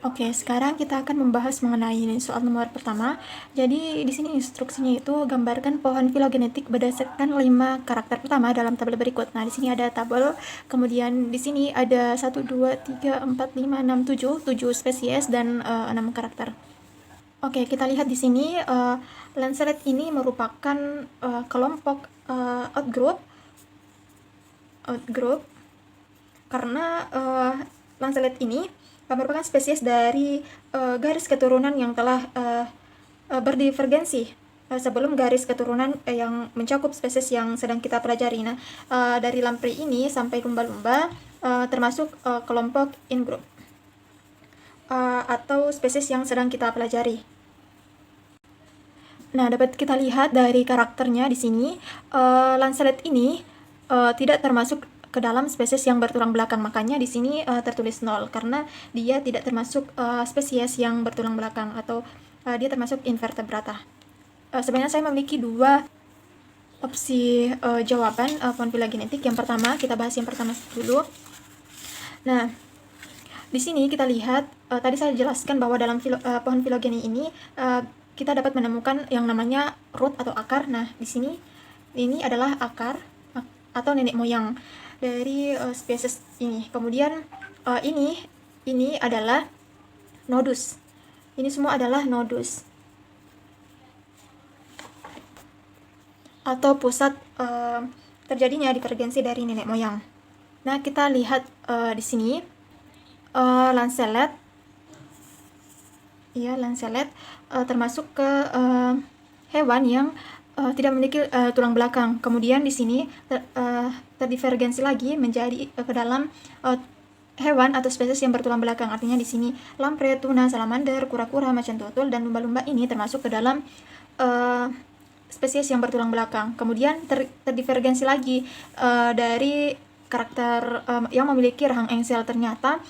Oke, sekarang kita akan membahas mengenai soal nomor pertama. Jadi di sini instruksinya itu gambarkan pohon filogenetik berdasarkan 5 karakter pertama dalam tabel berikut. Nah, di sini ada tabel, kemudian di sini ada 1 2 3 4 5 6 7 spesies dan 6 karakter. Oke, kita lihat di sini Lancelet ini merupakan kelompok outgroup karena Lancelet ini merupakan spesies dari garis keturunan yang telah berdivergensi sebelum garis keturunan yang mencakup spesies yang sedang kita pelajari. Nah, dari lamprey ini sampai lumba-lumba termasuk kelompok in-group atau spesies yang sedang kita pelajari. Nah, dapat kita lihat dari karakternya di sini, Lancelet ini tidak termasuk ke dalam spesies yang bertulang belakang, makanya di sini tertulis 0 karena dia tidak termasuk spesies yang bertulang belakang atau dia termasuk invertebrata. Sebenarnya saya memiliki 2 opsi jawaban pohon filogenetik. Yang pertama, kita bahas yang pertama dulu. Nah, di sini kita lihat tadi saya jelaskan bahwa dalam pohon filogeni ini kita dapat menemukan yang namanya root atau akar. Nah, di sini ini adalah akar atau nenek moyang dari spesies ini. Kemudian ini adalah nodus. Ini semua adalah nodus atau pusat terjadinya divergensi dari nenek moyang. Nah, kita lihat di sini Lancelet termasuk ke hewan yang tidak memiliki tulang belakang. Kemudian di sini terdivergensi lagi menjadi ke dalam hewan atau spesies yang bertulang belakang. Artinya di sini lamprey, tuna, salamander, kura-kura, macan tutul, dan lumba-lumba ini termasuk ke dalam spesies yang bertulang belakang. Kemudian terdivergensi lagi dari karakter yang memiliki rahang engsel. Ternyata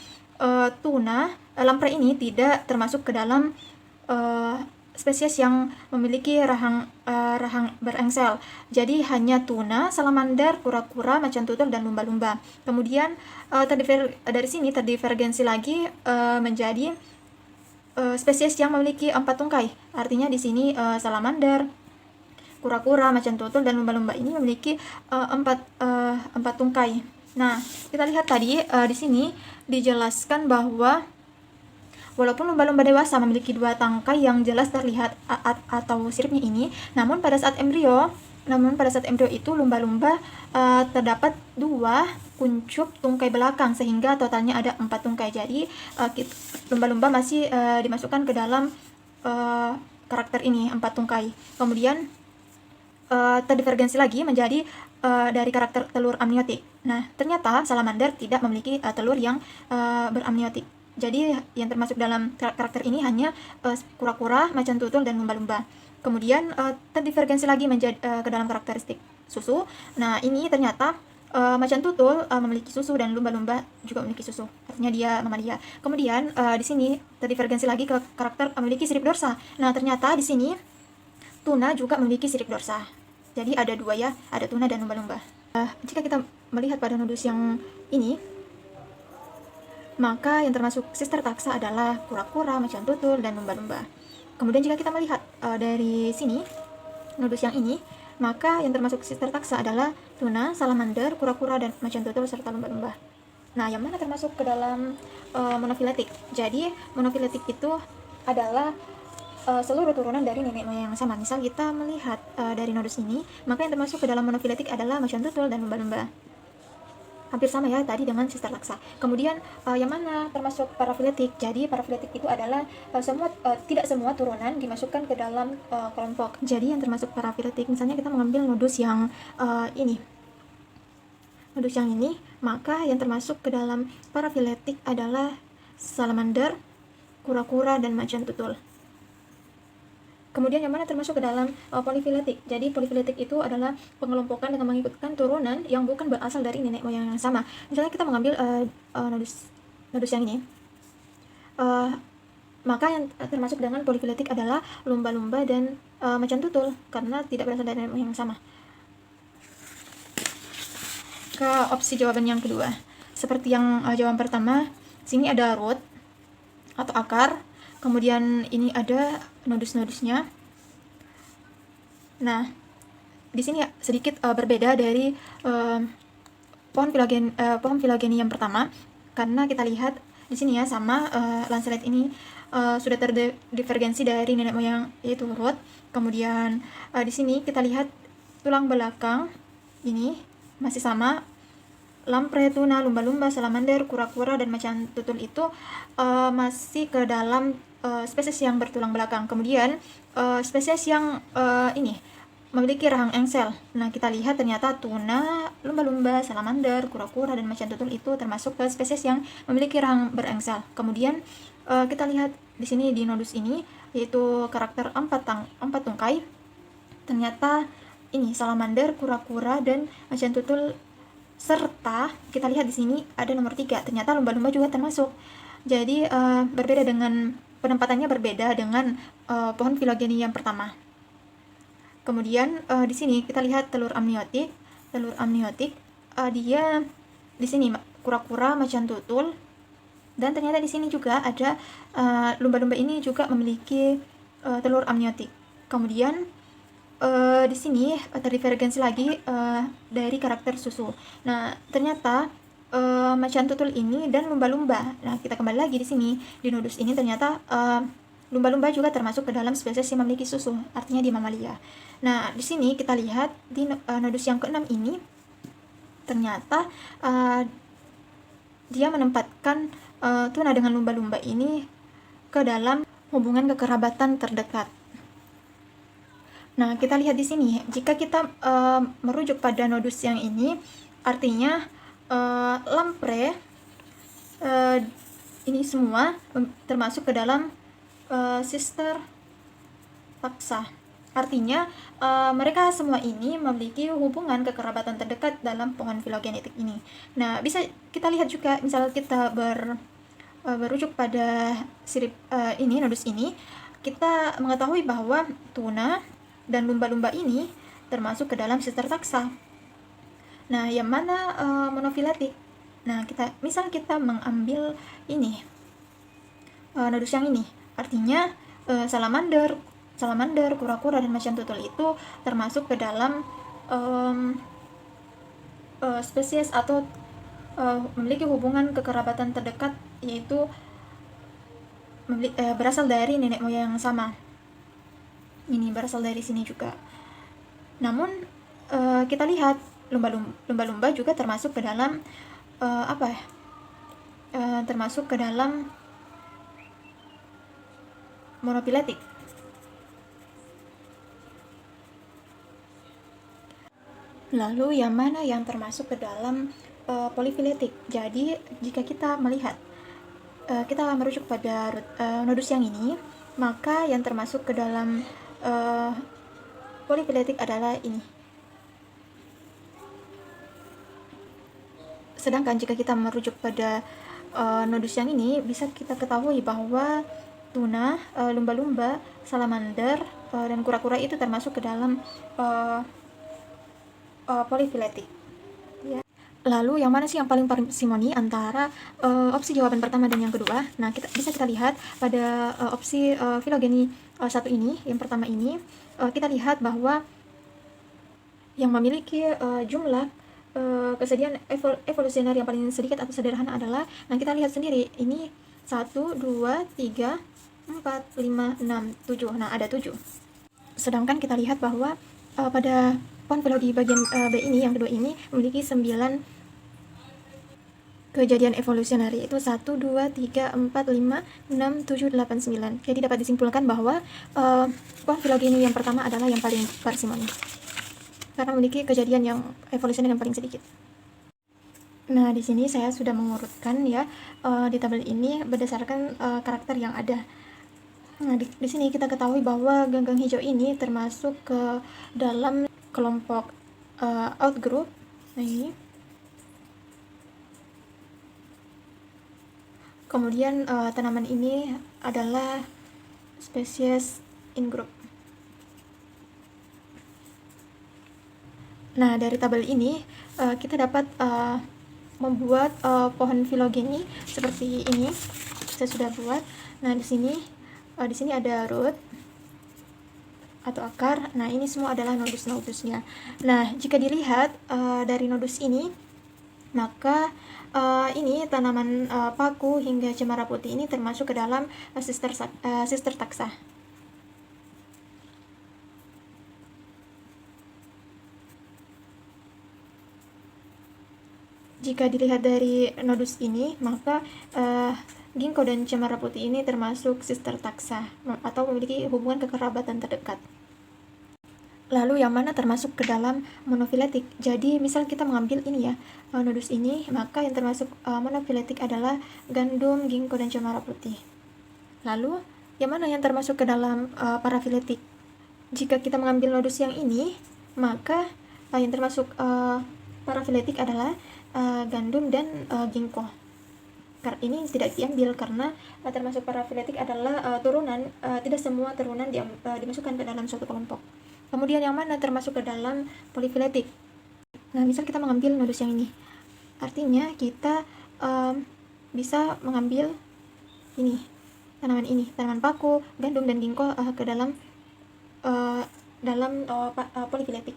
tuna, lamprey ini tidak termasuk ke dalam spesies yang memiliki rahang berengsel. Jadi hanya tuna, salamander, kura-kura, macan tutul, dan lumba-lumba. Kemudian dari sini terdivergensi lagi menjadi spesies yang memiliki 4 tungkai. Artinya di sini salamander, kura-kura, macan tutul, dan lumba-lumba ini memiliki 4 tungkai. Nah, kita lihat tadi di sini dijelaskan bahwa walaupun lumba-lumba dewasa memiliki 2 tangkai yang jelas terlihat atau siripnya ini, namun pada saat embrio itu lumba-lumba terdapat 2 kuncup tungkai belakang sehingga totalnya ada 4 tungkai. Jadi lumba-lumba masih dimasukkan ke dalam karakter ini 4 tungkai. Kemudian terdivergensi lagi menjadi dari karakter telur amniotik. Nah, ternyata salamander tidak memiliki telur yang beramniotik. Jadi yang termasuk dalam karakter ini hanya kura-kura, macan tutul, dan lumba-lumba. Kemudian terdivergensi lagi menjadi ke dalam karakteristik susu. Nah, ini ternyata macan tutul memiliki susu dan lumba-lumba juga memiliki susu. Artinya dia mamalia. Kemudian di sini terdivergensi lagi ke karakter memiliki sirip dorsa. Nah, ternyata di sini tuna juga memiliki sirip dorsa. Jadi ada 2 ya, ada tuna dan lumba-lumba. Jika kita melihat pada nodus yang ini, maka yang termasuk sister taxa adalah kura-kura, macan tutul, dan lumba-lumba. Kemudian jika kita melihat dari sini, nodus yang ini, maka yang termasuk sister taxa adalah tuna, salamander, kura-kura, dan macan tutul, serta lumba-lumba. Nah, yang mana termasuk ke dalam monofiletik? Jadi, monofiletik itu adalah seluruh turunan dari nenek moyang yang sama. Misal kita melihat dari nodus ini, maka yang termasuk ke dalam monofiletik adalah macan tutul dan lumba-lumba. Hampir sama ya tadi dengan sister taxa. Kemudian yang mana termasuk parafiletik? Jadi parafiletik itu adalah tidak semua turunan dimasukkan ke dalam kelompok. Jadi yang termasuk parafiletik, misalnya kita mengambil nodus yang ini, maka yang termasuk ke dalam parafiletik adalah salamander, kura-kura, dan macan tutul. Kemudian yang mana termasuk ke dalam polifiletik. Jadi polifiletik itu adalah pengelompokan dengan mengikutkan turunan yang bukan berasal dari nenek moyang yang sama. Misalnya kita mengambil nodus yang ini, maka yang termasuk dengan polifiletik adalah lumba-lumba dan macan tutul karena tidak berasal dari nenek moyang yang sama. Ke opsi jawaban yang kedua, seperti yang jawaban pertama, sini ada root atau akar. Kemudian ini ada nodus-nodusnya. Nah, di sini sedikit berbeda dari pohon filogeni yang pertama, karena kita lihat di sini ya sama lancelet ini sudah terdivergensi dari nenek moyang yaitu root. Kemudian di sini kita lihat tulang belakang ini masih sama. Lampre, tuna, lumba-lumba, salamander, kura-kura, dan macan tutul itu masih ke dalam spesies yang bertulang belakang. Kemudian spesies yang ini memiliki rahang engsel. Nah, kita lihat ternyata tuna, lumba-lumba, salamander, kura-kura, dan macan tutul itu termasuk ke spesies yang memiliki rahang berengsel. Kemudian kita lihat di sini di nodus ini yaitu karakter empat tungkai. Ternyata ini salamander, kura-kura, dan macan tutul, serta kita lihat di sini ada nomor 3. Ternyata lumba-lumba juga termasuk. Jadi berbeda dengan penempatannya berbeda dengan pohon filogeni yang pertama. Kemudian di sini kita lihat telur amniotik. Dia di sini kura-kura, macan tutul, dan ternyata di sini juga ada lumba-lumba ini juga memiliki telur amniotik. Kemudian di sini terdivergensi lagi dari karakter susu. Nah, ternyata macan tutul ini dan lumba-lumba. Nah, kita kembali lagi di sini di nodus ini ternyata lumba-lumba juga termasuk ke dalam spesies yang memiliki susu, artinya di mamalia. Nah, di sini kita lihat di nodus yang ke-6 ini ternyata dia menempatkan tuna dengan lumba-lumba ini ke dalam hubungan kekerabatan terdekat. Nah, kita lihat di sini, jika kita merujuk pada nodus yang ini, artinya lampre ini semua termasuk ke dalam sister taxa. Artinya mereka semua ini memiliki hubungan kekerabatan terdekat dalam pohon filogenetik ini. Nah, bisa kita lihat juga, misal kita berujuk pada sirip ini, nodus ini, kita mengetahui bahwa tuna dan lumba-lumba ini termasuk ke dalam sister taxa. Nah, yang mana monofiletik? Nah, misal kita mengambil ini nodus yang ini, artinya salamander, kura-kura, dan macan tutul itu termasuk ke dalam spesies atau memiliki hubungan kekerabatan terdekat, yaitu berasal dari nenek moyang yang sama. Ini berasal dari sini juga. Namun kita lihat lumba-lumba juga termasuk ke dalam termasuk ke dalam monofiletik. Lalu yang mana yang termasuk ke dalam polifiletik? Jadi jika kita melihat kita merujuk pada nodus yang ini, maka yang termasuk ke dalam polifiletik adalah ini. Sedangkan jika kita merujuk pada nodus yang ini, bisa kita ketahui bahwa tuna, lumba-lumba, salamander, dan kura-kura itu termasuk ke dalam polifiletik. Ya. Lalu yang mana sih yang paling parsimoni antara opsi jawaban pertama dan yang kedua? Nah, bisa kita lihat pada opsi filogeni satu ini, yang pertama ini, kita lihat bahwa yang memiliki jumlah kesediaan evolusioner yang paling sedikit atau sederhana adalah, nah kita lihat sendiri, ini 1, 2, 3, 4, 5, 6, 7. Nah, ada 7. Sedangkan kita lihat bahwa pada pohon filogeni bagian B ini, yang kedua ini, memiliki 9 kejadian evolusioner, yaitu 1, 2, 3, 4, 5, 6, 7, 8, 9. Jadi dapat disimpulkan bahwa pohon filogeni yang pertama adalah yang paling parsimoni, karena memiliki kejadian yang evolusioner yang paling sedikit. Nah, di sini saya sudah mengurutkan ya di tabel ini berdasarkan karakter yang ada. Nah, di sini kita ketahui bahwa ganggang hijau ini termasuk ke dalam kelompok outgroup. Nah, ini. Kemudian tanaman ini adalah spesies in-group. Nah, dari tabel ini kita dapat membuat pohon filogeni seperti ini. Saya sudah buat. Nah, di sini ada root atau akar. Nah, ini semua adalah nodus-nodusnya. Nah, jika dilihat dari nodus ini, maka ini tanaman paku hingga cemara putih ini termasuk ke dalam sister taxa. Jika dilihat dari nodus ini, maka ginkgo dan cemara putih ini termasuk sister taxa atau memiliki hubungan kekerabatan terdekat. Lalu yang mana termasuk ke dalam monofiletik? Jadi misal kita mengambil ini ya, nodus ini, maka yang termasuk monofiletik adalah gandum, ginkgo dan cemara putih. Lalu yang mana yang termasuk ke dalam parafiletik? Jika kita mengambil nodus yang ini, maka yang termasuk parafiletik adalah gandum dan ginkgo. Ini tidak diambil karena termasuk parafiletik adalah turunan, tidak semua turunan dimasukkan ke dalam suatu kelompok. Kemudian yang mana termasuk ke dalam polifiletik? Nah, misal kita mengambil nodus yang ini, artinya kita bisa mengambil ini, tanaman paku, gandum dan ginkgo ke dalam polifiletik.